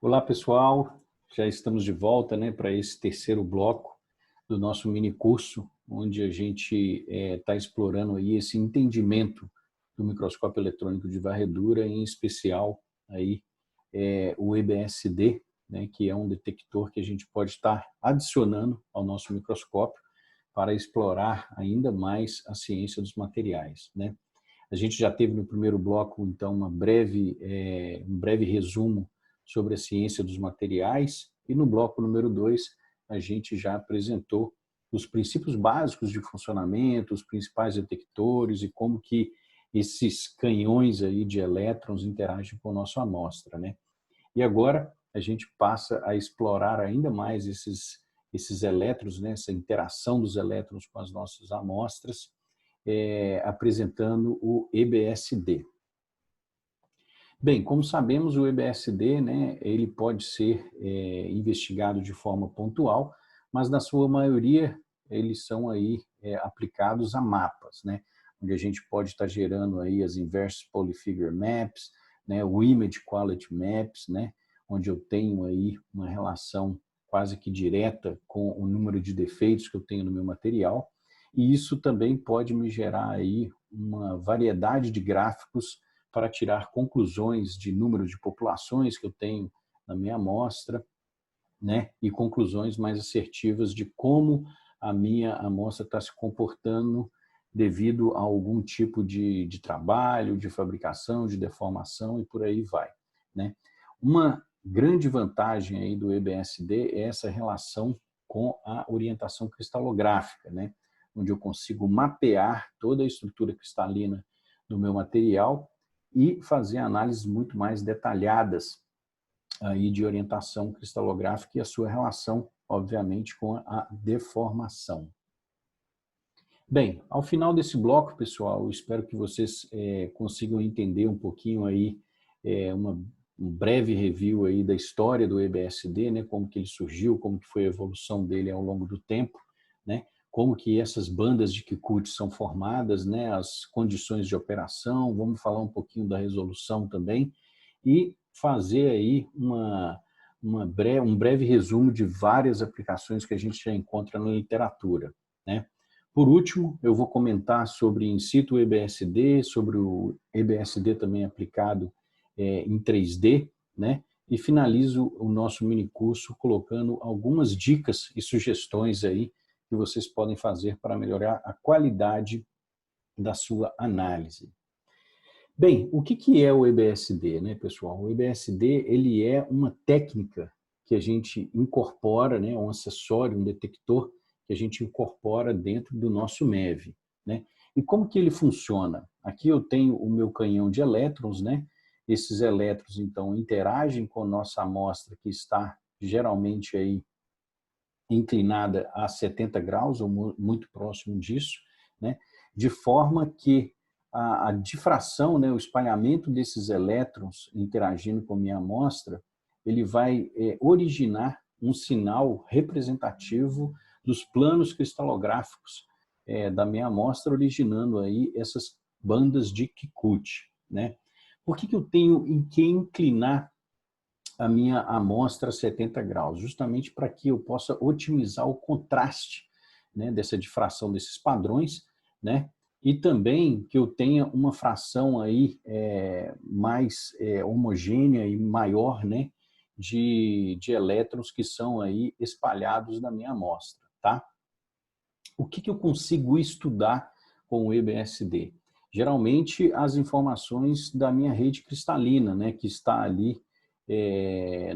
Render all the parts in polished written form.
Olá, pessoal. Já estamos de volta, para esse terceiro bloco do nosso mini curso, onde a gente está explorando aí esse entendimento do microscópio eletrônico de varredura, em especial aí, o EBSD, que é um detector que a gente pode estar adicionando ao nosso microscópio para explorar ainda mais a ciência dos materiais. A gente já teve no primeiro bloco, então, um breve resumo sobre a ciência dos materiais, e no bloco número 2 a gente já apresentou os princípios básicos de funcionamento, os principais detectores e como que esses canhões aí de elétrons interagem com a nossa amostra. E agora a gente passa a explorar ainda mais esses elétrons, essa interação dos elétrons com as nossas amostras, apresentando o EBSD. Bem, como sabemos, o EBSD, ele pode ser investigado de forma pontual, mas na sua maioria eles são aí aplicados a mapas, onde a gente pode estar gerando aí as Inverse Polyfigure Maps, o Image Quality Maps, onde eu tenho aí uma relação quase que direta com o número de defeitos que eu tenho no meu material, e isso também pode me gerar aí uma variedade de gráficos para tirar conclusões de número de populações que eu tenho na minha amostra, e conclusões mais assertivas de como a minha amostra está se comportando devido a algum tipo de trabalho, de fabricação, de deformação e por aí vai. Uma grande vantagem aí do EBSD é essa relação com a orientação cristalográfica, onde eu consigo mapear toda a estrutura cristalina do meu material e fazer análises muito mais detalhadas aí de orientação cristalográfica e a sua relação, obviamente, com a deformação. Bem, ao final desse bloco, pessoal, eu espero que vocês consigam entender um pouquinho aí, um breve review aí da história do EBSD, como que ele surgiu, como que foi a evolução dele ao longo do tempo, como que essas bandas de Kikuchi são formadas, as condições de operação, vamos falar um pouquinho da resolução também, e fazer aí um breve resumo de várias aplicações que a gente já encontra na literatura. Por último, eu vou comentar sobre in situ EBSD, sobre o EBSD também aplicado em 3D, e finalizo o nosso mini curso colocando algumas dicas e sugestões aí que vocês podem fazer para melhorar a qualidade da sua análise. Bem, o que é o EBSD, pessoal? O EBSD ele é uma técnica que a gente incorpora, um acessório, um detector que a gente incorpora dentro do nosso MEV. E como que ele funciona? Aqui eu tenho o meu canhão de elétrons, Esses elétrons, então, interagem com a nossa amostra que está geralmente aí inclinada a 70 graus ou muito próximo disso, de forma que a difração, o espalhamento desses elétrons interagindo com a minha amostra, ele vai originar um sinal representativo dos planos cristalográficos da minha amostra, originando aí essas bandas de Kikuchi. Por que eu tenho em que inclinar a minha amostra a 70 graus? Justamente para que eu possa otimizar o contraste dessa difração desses padrões, e também que eu tenha uma fração aí mais homogênea e maior de elétrons que são aí espalhados na minha amostra. O que eu consigo estudar com o EBSD? Geralmente as informações da minha rede cristalina, que está ali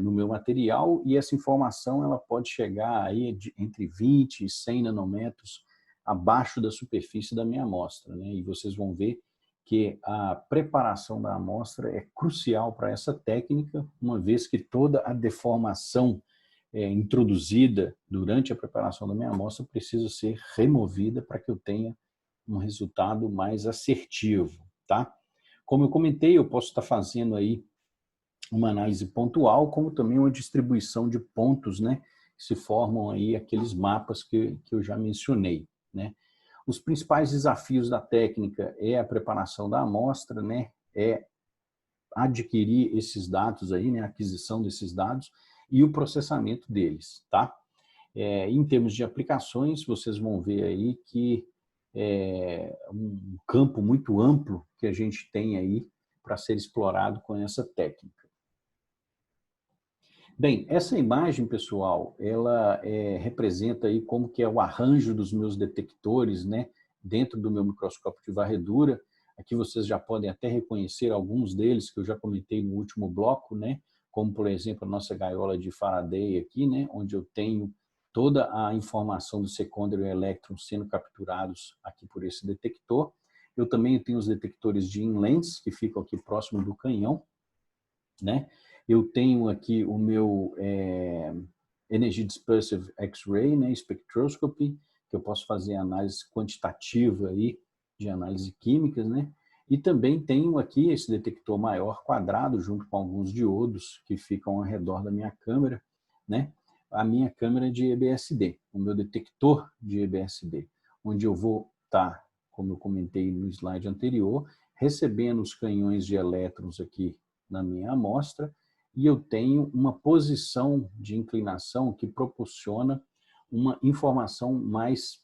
no meu material, e essa informação ela pode chegar aí entre 20 e 100 nanômetros abaixo da superfície da minha amostra. E vocês vão ver que a preparação da amostra é crucial para essa técnica, uma vez que toda a deformação introduzida durante a preparação da minha amostra precisa ser removida para que eu tenha um resultado mais assertivo. Como eu comentei, eu posso estar fazendo aí uma análise pontual, como também uma distribuição de pontos, que se formam aí aqueles mapas que eu já mencionei. Os principais desafios da técnica é a preparação da amostra, é adquirir esses dados aí, né, a aquisição desses dados e o processamento deles, tá? Em termos de aplicações, vocês vão ver aí que é um campo muito amplo que a gente tem aí para ser explorado com essa técnica. Bem, essa imagem, pessoal, ela representa aí como que é o arranjo dos meus detectores, né, dentro do meu microscópio de varredura. Aqui vocês já podem até reconhecer alguns deles que eu já comentei no último bloco, né, como, por exemplo, a nossa gaiola de Faraday aqui, né, onde eu tenho toda a informação do secondary electron sendo capturados aqui por esse detector. Eu também tenho os detectores de InLens, que ficam aqui próximo do canhão, né? Eu tenho aqui o meu Energy Dispersive X-Ray, né, Spectroscopy, que eu posso fazer análise quantitativa aí, de análise químicas, né? E também tenho aqui esse detector maior quadrado, junto com alguns diodos que ficam ao redor da minha câmera, né? A minha câmera de EBSD, o meu detector de EBSD, onde eu vou estar, como eu comentei no slide anterior, recebendo os canhões de elétrons aqui na minha amostra, e eu tenho uma posição de inclinação que proporciona uma informação mais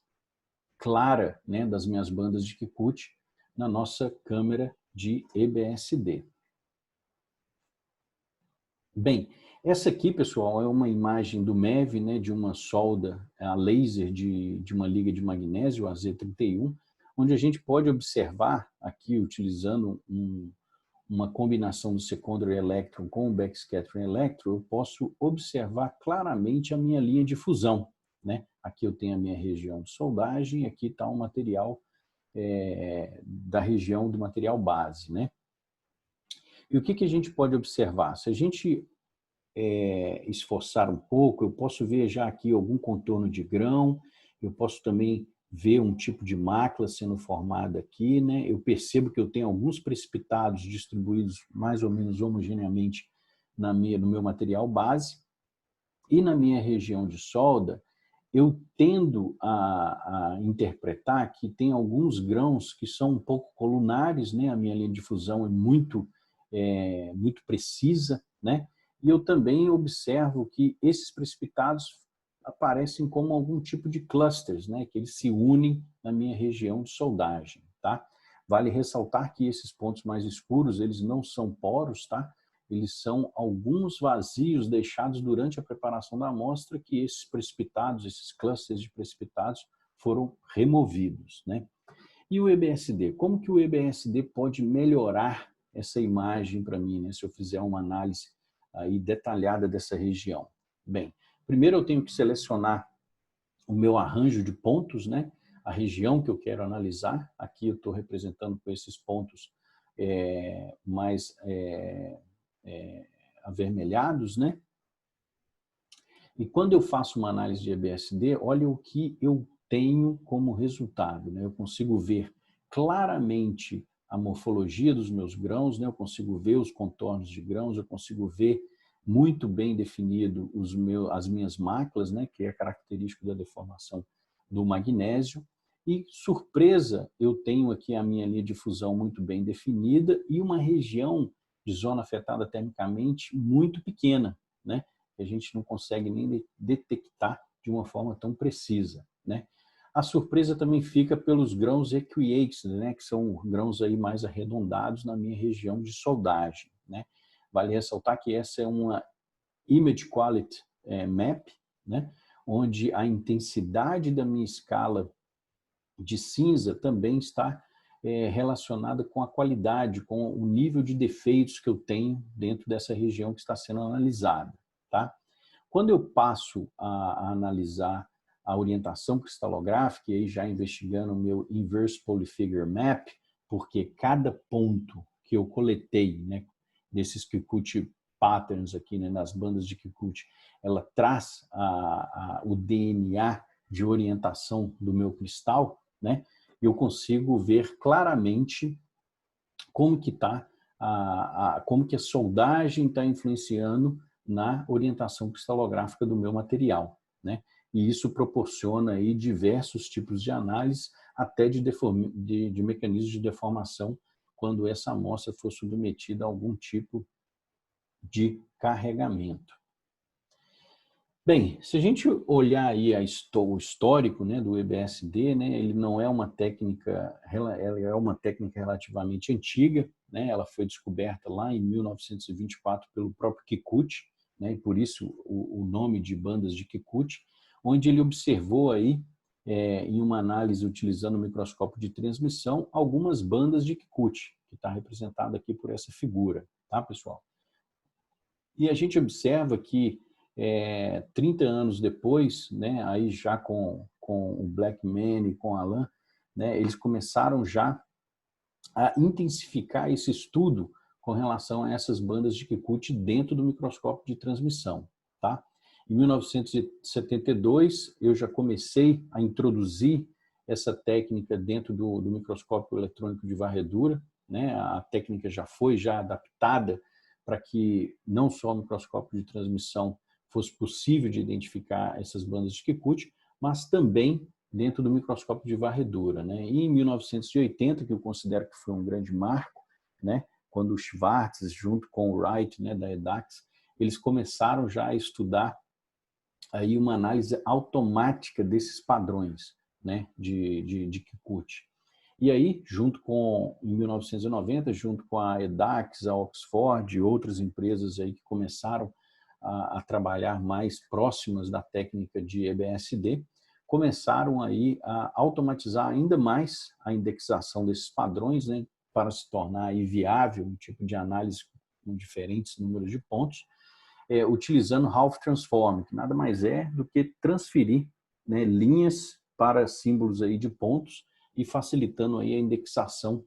clara, né, das minhas bandas de Kikuchi na nossa câmera de EBSD. Bem, essa aqui, pessoal, é uma imagem do MEV, né, de uma solda a laser de uma liga de magnésio, a Z31, onde a gente pode observar aqui, utilizando uma combinação do secondary electron com o backscattering electron, eu posso observar claramente a minha linha de fusão, né? Aqui eu tenho a minha região de soldagem, aqui está um material da região do material base, né? E o que a gente pode observar? Se a gente esforçar um pouco, eu posso ver já aqui algum contorno de grão, eu posso também ver um tipo de mácula sendo formada aqui, né? Eu percebo que eu tenho alguns precipitados distribuídos mais ou menos homogeneamente no meu material base, e na minha região de solda, eu tendo a interpretar que tem alguns grãos que são um pouco colunares, né? A minha linha de fusão é muito precisa, né? E eu também observo que esses precipitados aparecem como algum tipo de clusters, né? Que eles se unem na minha região de soldagem, tá? Vale ressaltar que esses pontos mais escuros, eles não são poros, tá? Eles são alguns vazios deixados durante a preparação da amostra que esses precipitados, esses clusters de precipitados foram removidos, né? E o EBSD? Como que o EBSD pode melhorar essa imagem para mim, né, se eu fizer uma análise aí detalhada dessa região? Bem, primeiro eu tenho que selecionar o meu arranjo de pontos, né, a região que eu quero analisar. Aqui eu estou representando com esses pontos mais avermelhados, né? E quando eu faço uma análise de EBSD, olha o que eu tenho como resultado, né? Eu consigo ver claramente a morfologia dos meus grãos, né? Eu consigo ver os contornos de grãos, eu consigo ver muito bem definido as minhas máculas, né? Que é característico da deformação do magnésio. E, surpresa, eu tenho aqui a minha linha de fusão muito bem definida e uma região de zona afetada termicamente muito pequena, né? Que a gente não consegue nem detectar de uma forma tão precisa, né? A surpresa também fica pelos grãos equiates, né, que são grãos aí mais arredondados na minha região de soldagem, né? Vale ressaltar que essa é uma Image Quality Map, né, onde a intensidade da minha escala de cinza também está relacionada com a qualidade, com o nível de defeitos que eu tenho dentro dessa região que está sendo analisada, tá? Quando eu passo a analisar a orientação cristalográfica, e aí já investigando o meu Inverse Polyfigure Map, porque cada ponto que eu coletei, né, desses Kikuchi patterns aqui, né, nas bandas de Kikuchi, ela traz o DNA de orientação do meu cristal, né? Eu consigo ver claramente como que como que a soldagem está influenciando na orientação cristalográfica do meu material, né? E isso proporciona aí diversos tipos de análise, até de mecanismos de deformação quando essa amostra for submetida a algum tipo de carregamento. Bem, se a gente olhar aí o histórico, né, do EBSD, né, ele não é uma técnica, ela é uma técnica relativamente antiga, né, ela foi descoberta lá em 1924 pelo próprio Kikuchi, né, e por isso o nome de bandas de Kikuchi, onde ele observou aí, em uma análise utilizando o microscópio de transmissão, algumas bandas de Kikuchi, que está representada aqui por essa figura, tá, pessoal? E a gente observa que 30 anos depois, né, aí já com o Blackman e com Alan, né, eles começaram já a intensificar esse estudo com relação a essas bandas de Kikuchi dentro do microscópio de transmissão. Tá? Em 1972, eu já comecei a introduzir essa técnica dentro do microscópio eletrônico de varredura. Né? A técnica já foi adaptada para que não só o microscópio de transmissão fosse possível de identificar essas bandas de Kikuchi, mas também dentro do microscópio de varredura. Né? E em 1980, que eu considero que foi um grande marco, né? Quando o Schwartz, junto com o Wright, né, da EDAX, eles começaram já a estudar aí uma análise automática desses padrões, né, de Kikuchi. E aí, em 1990, junto com a EDAX, a Oxford e outras empresas aí que começaram a trabalhar mais próximas da técnica de EBSD, começaram aí a automatizar ainda mais a indexação desses padrões, né, para se tornar aí viável um tipo de análise com diferentes números de pontos, utilizando Half Transform, que nada mais é do que transferir, né, linhas para símbolos aí de pontos e facilitando aí a indexação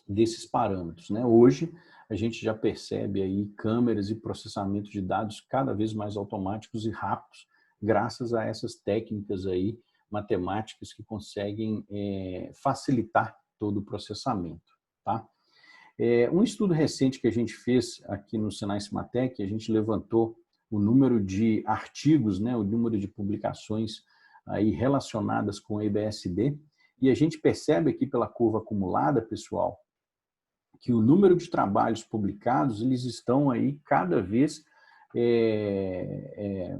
desses parâmetros. Né? Hoje, a gente já percebe aí câmeras e processamento de dados cada vez mais automáticos e rápidos, graças a essas técnicas aí matemáticas que conseguem facilitar todo o processamento. Tá? Um estudo recente que a gente fez aqui no Senai Cimatec, a gente levantou o número de artigos, né, o número de publicações aí relacionadas com o EBSD, e a gente percebe aqui pela curva acumulada, pessoal, que o número de trabalhos publicados, eles estão aí cada vez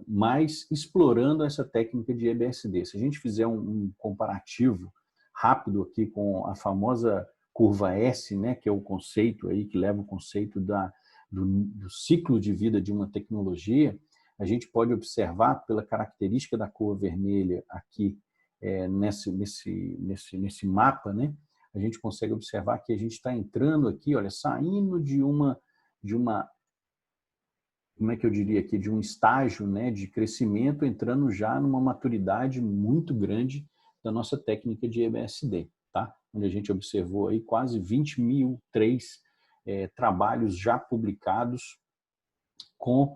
mais explorando essa técnica de EBSD. Se a gente fizer um comparativo rápido aqui com a famosa curva S, né, que é o conceito aí, que leva o conceito do ciclo de vida de uma tecnologia, a gente pode observar pela característica da curva vermelha aqui, nesse mapa, né, a gente consegue observar que a gente está entrando aqui, olha, saindo de uma, como é que eu diria aqui, de um estágio, né, de crescimento, entrando já numa maturidade muito grande da nossa técnica de EBSD, tá? Onde a gente observou aí quase 20.003 trabalhos já publicados com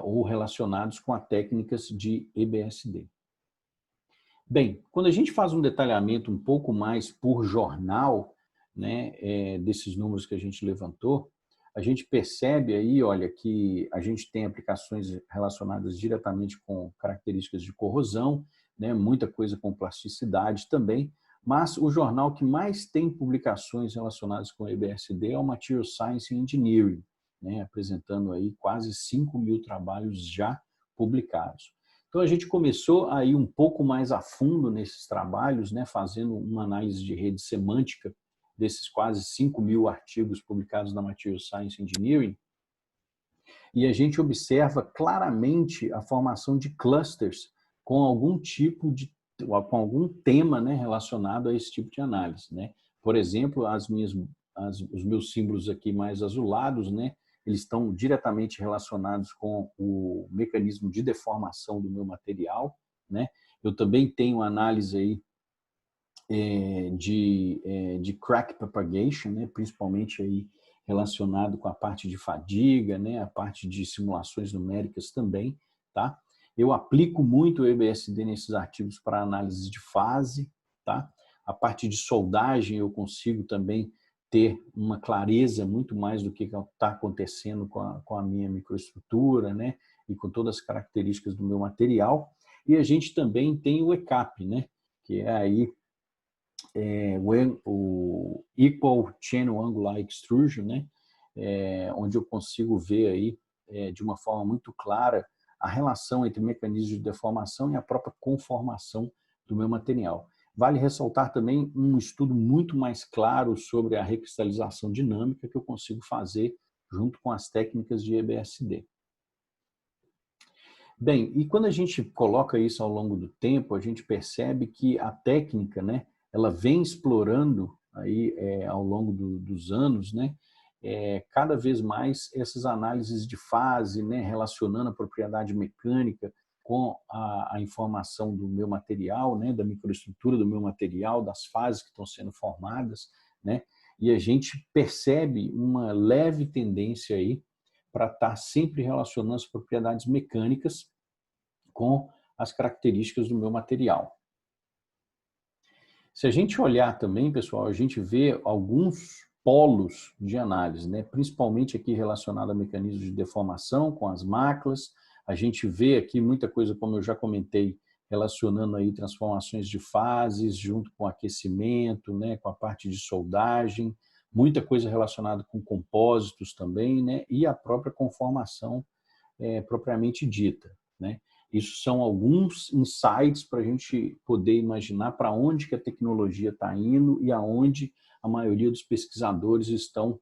ou relacionados com as técnicas de EBSD. Bem, quando a gente faz um detalhamento um pouco mais por jornal, né, desses números que a gente levantou, a gente percebe aí, olha, que a gente tem aplicações relacionadas diretamente com características de corrosão, né, muita coisa com plasticidade também, mas o jornal que mais tem publicações relacionadas com EBSD é o Material Science Engineering, né, apresentando aí quase 5.000 trabalhos já publicados. Então, a gente começou a ir um pouco mais a fundo nesses trabalhos, né, fazendo uma análise de rede semântica desses quase 5.000 artigos publicados na Material Science Engineering, e a gente observa claramente a formação de clusters com algum tema, né, relacionado a esse tipo de análise. Né? Por exemplo, os meus símbolos aqui mais azulados, né, eles estão diretamente relacionados com o mecanismo de deformação do meu material. Né? Eu também tenho análise aí de crack propagation, né? Principalmente aí relacionado com a parte de fadiga, né? A parte de simulações numéricas também. Tá? Eu aplico muito o EBSD nesses artigos para análise de fase. Tá? A parte de soldagem eu consigo também ter uma clareza muito mais do que está acontecendo com a minha microestrutura, né? E com todas as características do meu material. E a gente também tem o ECAP, né? Que é aí o Equal Channel Angular Extrusion, né? Onde eu consigo ver aí, de uma forma muito clara, a relação entre mecanismos de deformação e a própria conformação do meu material. Vale ressaltar também um estudo muito mais claro sobre a recristalização dinâmica que eu consigo fazer junto com as técnicas de EBSD. Bem, e quando a gente coloca isso ao longo do tempo, a gente percebe que a técnica, né, ela vem explorando aí ao longo dos anos, né, cada vez mais essas análises de fase, né, relacionando a propriedade mecânica com a informação do meu material, né, da microestrutura do meu material, das fases que estão sendo formadas, né, e a gente percebe uma leve tendência aí para estar sempre relacionando as propriedades mecânicas com as características do meu material. Se a gente olhar também, pessoal, a gente vê alguns polos de análise, né? Principalmente aqui relacionado a mecanismos de deformação com as máculas. A gente vê aqui muita coisa, como eu já comentei, relacionando aí transformações de fases junto com aquecimento, né? Com a parte de soldagem, muita coisa relacionada com compósitos também, né? E a própria conformação propriamente dita, né? Isso são alguns insights para a gente poder imaginar para onde que a tecnologia está indo e aonde a maioria dos pesquisadores estão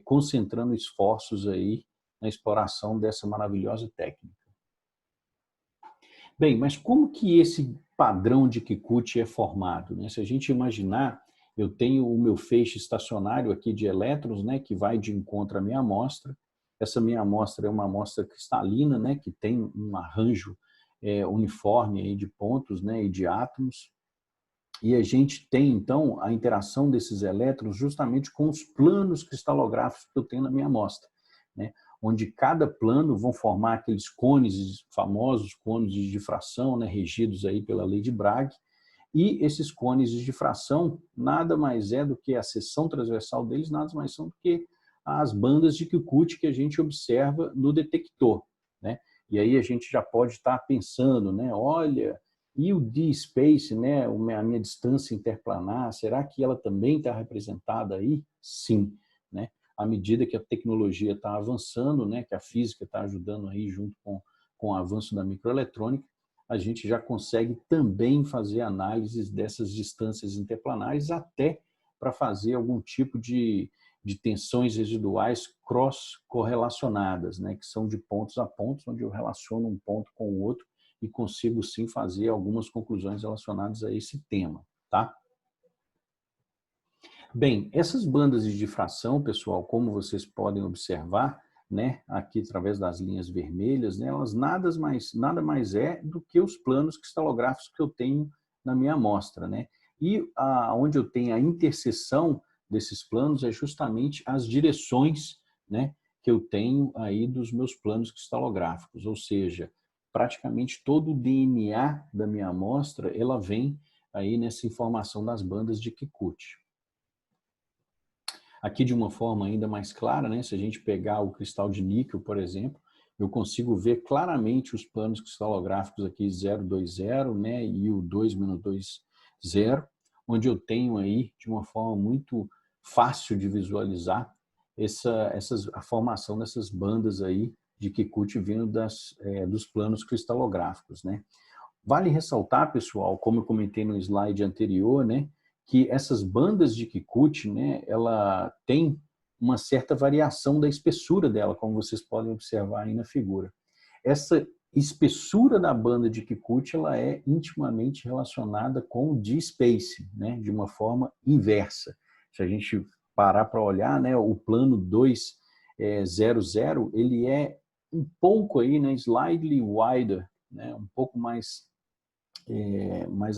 concentrando esforços aí na exploração dessa maravilhosa técnica. Bem, mas como que esse padrão de Kikuchi é formado, né? Se a gente imaginar, eu tenho o meu feixe estacionário aqui de elétrons, né, que vai de encontro à minha amostra. Essa minha amostra é uma amostra cristalina, né, que tem um arranjo uniforme aí de pontos, né, e de átomos. E a gente tem, então, a interação desses elétrons justamente com os planos cristalográficos que eu tenho na minha amostra, né? Onde cada plano vão formar aqueles cones, famosos cones de difração, né, regidos aí pela lei de Bragg. E esses cones de difração nada mais é do que a seção transversal deles, nada mais são do que as bandas de Kikuchi que a gente observa no detector, né? E aí a gente já pode estar pensando, né? Olha, e o D-space, né? A minha distância interplanar, será que ela também está representada aí? Sim, né? À medida que a tecnologia está avançando, né? Que a física está ajudando aí junto com o avanço da microeletrônica, a gente já consegue também fazer análises dessas distâncias interplanares até para fazer algum tipo de tensões residuais cross-correlacionadas, né, que são de pontos a pontos, onde eu relaciono um ponto com o outro e consigo sim fazer algumas conclusões relacionadas a esse tema, tá? Bem, essas bandas de difração, pessoal, como vocês podem observar, né, aqui através das linhas vermelhas, né, elas nada mais é do que os planos cristalográficos que eu tenho na minha amostra, né? E onde eu tenho a interseção desses planos é justamente as direções, né, que eu tenho aí dos meus planos cristalográficos, ou seja, praticamente todo o DNA da minha amostra, ela vem aí nessa informação das bandas de Kikuchi. Aqui de uma forma ainda mais clara, né? Se a gente pegar o cristal de níquel, por exemplo, eu consigo ver claramente os planos cristalográficos aqui 020, né? E o 2-20, onde eu tenho aí de uma forma muito fácil de visualizar a formação dessas bandas aí de Kikuchi vindo dos planos cristalográficos, né? Vale ressaltar, pessoal, como eu comentei no slide anterior, né, que essas bandas de Kikuchi, né, ela tem uma certa variação da espessura dela, como vocês podem observar aí na figura. Essa espessura da banda de Kikuchi, ela é intimamente relacionada com o D-space, né, de uma forma inversa. Se a gente parar para olhar, né, o plano 200, ele é um pouco aí, né, slightly wider, né, um pouco mais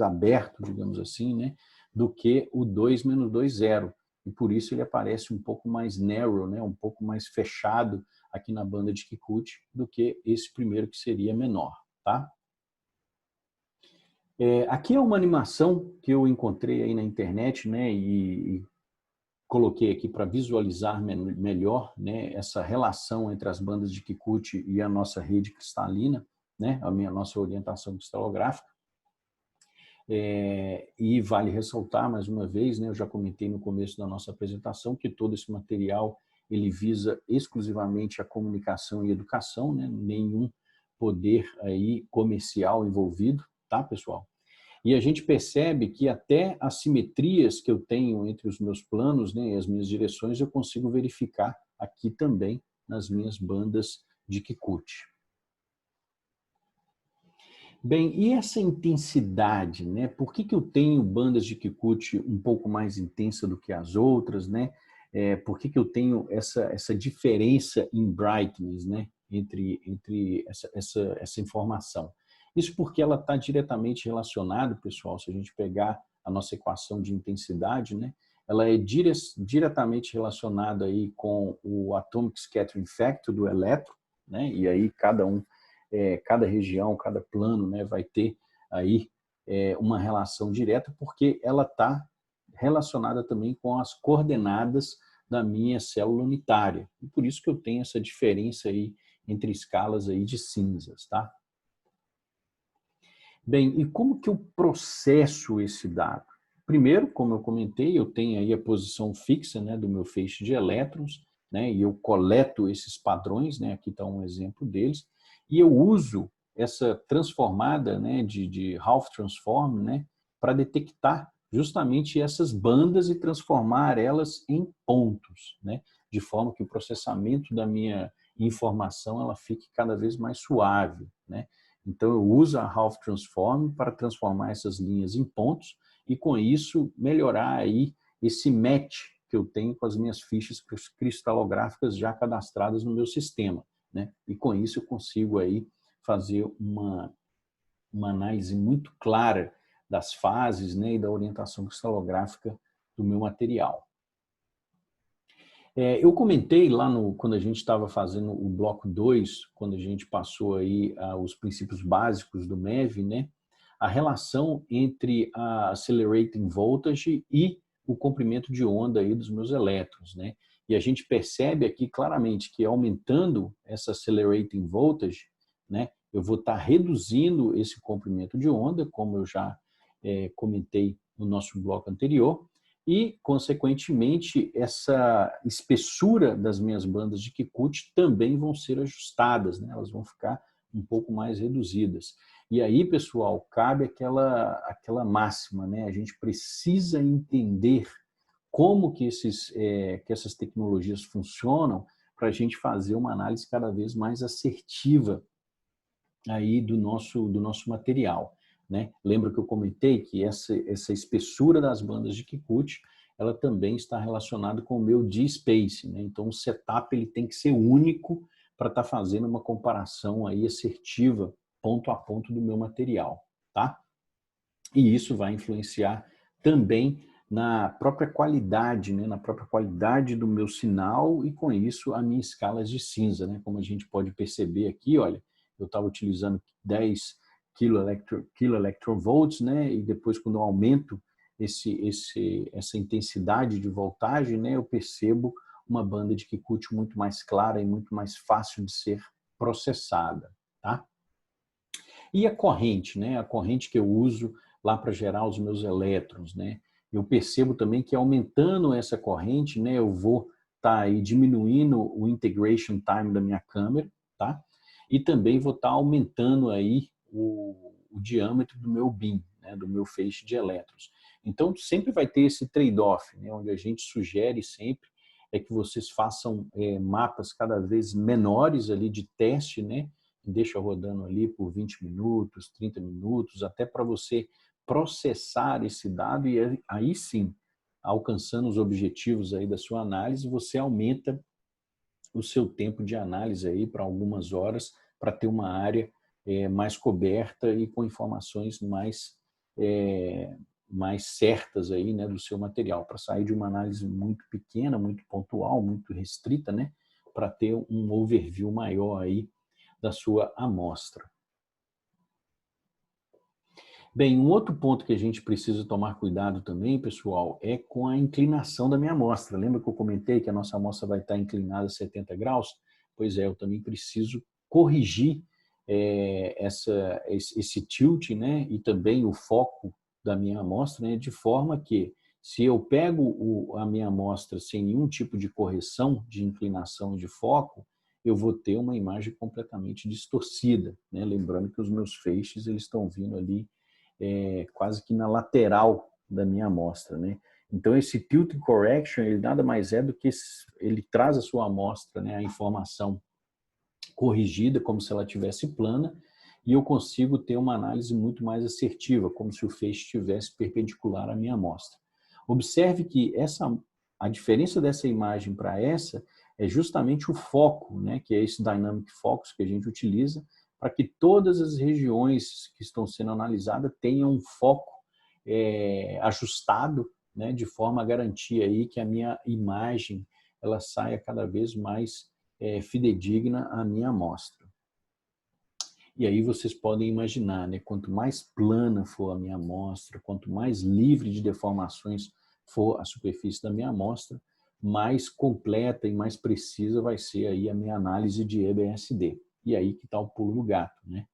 aberto, digamos assim, né, do que o 2-20. E por isso ele aparece um pouco mais narrow, né, um pouco mais fechado aqui na banda de Kikuchi do que esse primeiro que seria menor, tá? Aqui é uma animação que eu encontrei aí na internet, né, e coloquei aqui para visualizar melhor, né, essa relação entre as bandas de Kikuchi e a nossa rede cristalina, né, nossa orientação cristalográfica. E vale ressaltar, mais uma vez, né, eu já comentei no começo da nossa apresentação, que todo esse material ele visa exclusivamente a comunicação e educação, né, nenhum poder aí comercial envolvido, tá, pessoal? E a gente percebe que até as simetrias que eu tenho entre os meus planos, né, e as minhas direções, eu consigo verificar aqui também nas minhas bandas de Kikuchi. Bem, e essa intensidade, né? Por que eu tenho bandas de Kikuchi um pouco mais intensa do que as outras, né? Por que eu tenho essa diferença em brightness, né? Entre essa informação? Isso porque ela está diretamente relacionada, pessoal, se a gente pegar a nossa equação de intensidade, né? Ela é diretamente relacionada aí com o Atomic Scattering Factor do elétron, né? E aí cada região, cada plano, né, vai ter aí uma relação direta, porque ela está relacionada também com as coordenadas da minha célula unitária. E por isso que eu tenho essa diferença aí entre escalas aí de cinzas, tá? Bem, e como que eu processo esse dado? Primeiro, como eu comentei, eu tenho aí a posição fixa, né, do meu feixe de elétrons, né, e eu coleto esses padrões, né, aqui está um exemplo deles, e eu uso essa transformada, né, de Hauff transform, né, para detectar justamente essas bandas e transformar elas em pontos, né, de forma que o processamento da minha informação ela fique cada vez mais suave, né. Então, eu uso a Hauff Transform para transformar essas linhas em pontos e, com isso, melhorar aí esse match que eu tenho com as minhas fichas cristalográficas já cadastradas no meu sistema, né? E, com isso, eu consigo aí fazer uma análise muito clara das fases, né, e da orientação cristalográfica do meu material. Eu comentei lá quando a gente estava fazendo o bloco 2, quando a gente passou aí os princípios básicos do MEV, né? A relação entre a accelerating voltage e o comprimento de onda aí dos meus elétrons, né? E a gente percebe aqui claramente que aumentando essa accelerating voltage, né, eu vou estar reduzindo esse comprimento de onda, como eu já comentei no nosso bloco anterior, e, consequentemente, essa espessura das minhas bandas de Kikuchi também vão ser ajustadas, né? Elas vão ficar um pouco mais reduzidas. E aí, pessoal, cabe aquela máxima, né? A gente precisa entender como que essas tecnologias funcionam para a gente fazer uma análise cada vez mais assertiva aí do nosso material, né? Lembra que eu comentei que essa espessura das bandas de Kikuchi, ela também está relacionada com o meu D-space, né? Então o setup ele tem que ser único para estar fazendo uma comparação aí assertiva ponto a ponto do meu material, tá? E isso vai influenciar também na própria qualidade, né? Na própria qualidade do meu sinal e, com isso, a minha escala de cinza, né? Como a gente pode perceber aqui, olha, eu estava utilizando 10 kiloelectronvolts, né? E depois, quando eu aumento essa intensidade de voltagem, né? Eu percebo uma banda de Kikuchi muito mais clara e muito mais fácil de ser processada, tá? E a corrente, né? A corrente que eu uso lá para gerar os meus elétrons, né? Eu percebo também que aumentando essa corrente, né, eu vou estar aí diminuindo o integration time da minha câmera, tá? E também vou estar aumentando aí o diâmetro do meu beam, né, do meu feixe de elétrons. Então, sempre vai ter esse trade-off, né, onde a gente sugere sempre que vocês façam mapas cada vez menores ali de teste, né, deixa rodando ali por 20 minutos, 30 minutos, até para você processar esse dado e aí sim, alcançando os objetivos aí da sua análise, você aumenta o seu tempo de análise aí para algumas horas para ter uma área mais coberta e com informações mais certas aí, né, do seu material, para sair de uma análise muito pequena, muito pontual, muito restrita, né, para ter um overview maior aí da sua amostra. Bem, um outro ponto que a gente precisa tomar cuidado também, pessoal, é com a inclinação da minha amostra. Lembra que eu comentei que a nossa amostra vai estar inclinada a 70 graus? Pois é, eu também preciso corrigir esse tilt, né? E também o foco da minha amostra, né, de forma que, se eu pego a minha amostra sem nenhum tipo de correção de inclinação e de foco, eu vou ter uma imagem completamente distorcida, né? Lembrando que os meus feixes eles estão vindo ali quase que na lateral da minha amostra, né? Então, esse tilt correction, ele nada mais é do que ele traz a sua amostra, né, a informação corrigida, como se ela tivesse plana, e eu consigo ter uma análise muito mais assertiva, como se o feixe estivesse perpendicular à minha amostra. Observe que a diferença dessa imagem para essa é justamente o foco, né, que é esse Dynamic Focus que a gente utiliza, para que todas as regiões que estão sendo analisadas tenham um foco ajustado, né, de forma a garantir aí que a minha imagem ela saia cada vez mais fidedigna à minha amostra. E aí vocês podem imaginar, né, quanto mais plana for a minha amostra, quanto mais livre de deformações for a superfície da minha amostra, mais completa e mais precisa vai ser aí a minha análise de EBSD. E aí que está o pulo do gato, né?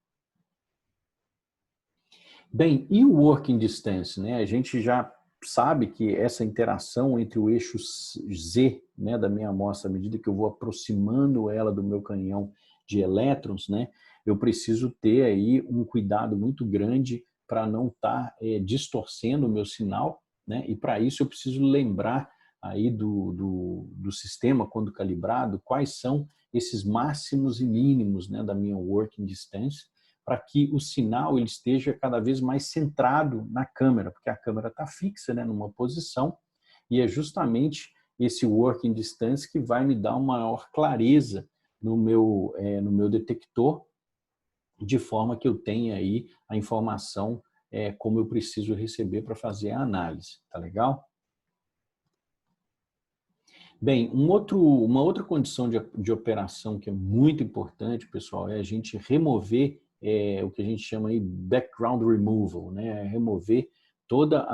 Bem, e o working distance, né? A gente já sabe que essa interação entre o eixo Z, né, da minha amostra, à medida que eu vou aproximando ela do meu canhão de elétrons, né, eu preciso ter aí um cuidado muito grande para não estar distorcendo o meu sinal, né, e para isso eu preciso lembrar aí do sistema, quando calibrado, quais são esses máximos e mínimos, né, da minha working distance, para que o sinal ele esteja cada vez mais centrado na câmera, porque a câmera está fixa, né, numa posição, e é justamente esse working distance que vai me dar uma maior clareza no meu detector, de forma que eu tenha aí a informação como eu preciso receber para fazer a análise. Tá legal? Bem, uma outra condição de operação que é muito importante, pessoal, é a gente remover o que a gente chama aí background removal, né? Remover toda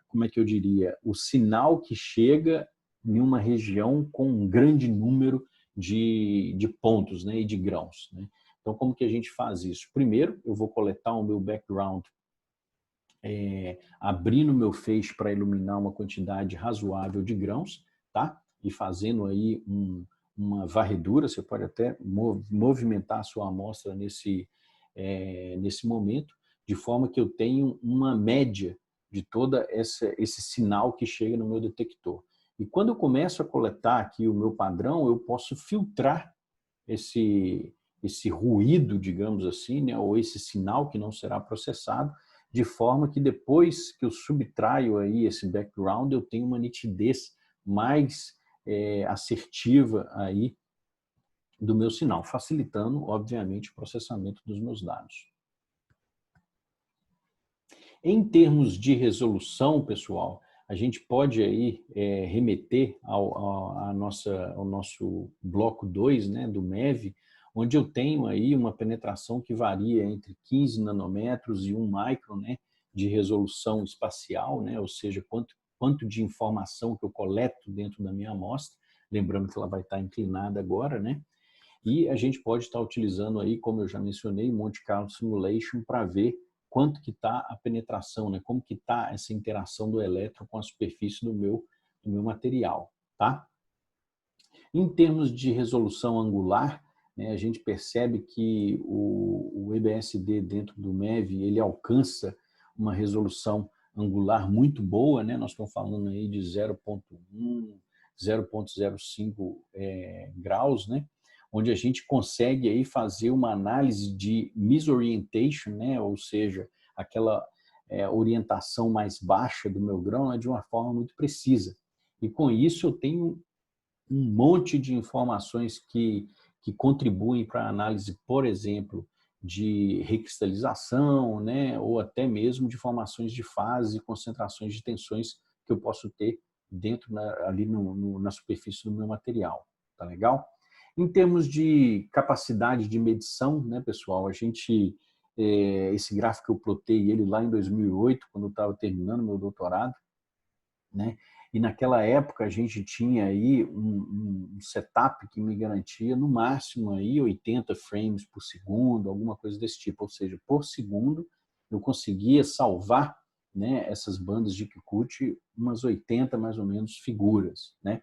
como é que eu diria, o sinal que chega em uma região com um grande número de pontos, né, e de grãos, né? Então, como que a gente faz isso? Primeiro, eu vou coletar o meu background abrindo meu feixe para iluminar uma quantidade razoável de grãos, tá? E fazendo aí uma varredura, você pode até movimentar a sua amostra nesse momento, de forma que eu tenho uma média de toda esse sinal que chega no meu detector. E quando eu começo a coletar aqui o meu padrão, eu posso filtrar esse ruído, digamos assim, né, ou esse sinal que não será processado, de forma que depois que eu subtraio aí esse background, eu tenho uma nitidez mais assertiva aí do meu sinal, facilitando, obviamente, o processamento dos meus dados. Em termos de resolução, pessoal, a gente pode aí remeter ao nosso bloco 2, né, do MEV, onde eu tenho aí uma penetração que varia entre 15 nanômetros e 1 micron, né, de resolução espacial, né, ou seja, quanto de informação que eu coleto dentro da minha amostra, lembrando que ela vai estar inclinada agora, né? E a gente pode estar utilizando aí, como eu já mencionei, Monte Carlo Simulation para ver quanto que está a penetração, né? Como que está essa interação do elétron com a superfície do meu material, tá? Em termos de resolução angular, né, a gente percebe que o EBSD dentro do MEV, ele alcança uma resolução angular muito boa, né? Nós estamos falando aí de 0,1, 0,05 graus, né? Onde a gente consegue aí fazer uma análise de misorientation, né? Ou seja, aquela orientação mais baixa do meu grão, né? De uma forma muito precisa. E com isso eu tenho um monte de informações que contribuem para a análise, por exemplo, de recristalização, né? Ou até mesmo de formações de fase e concentrações de tensões que eu posso ter dentro ali na superfície do meu material. Tá legal? Em termos de capacidade de medição, né, pessoal, esse gráfico eu plotei ele lá em 2008, quando eu estava terminando meu doutorado, né? E naquela época a gente tinha aí um setup que me garantia no máximo aí 80 frames por segundo, alguma coisa desse tipo, ou seja, por segundo eu conseguia salvar, né, essas bandas de Kikuchi, umas 80 mais ou menos figuras, né?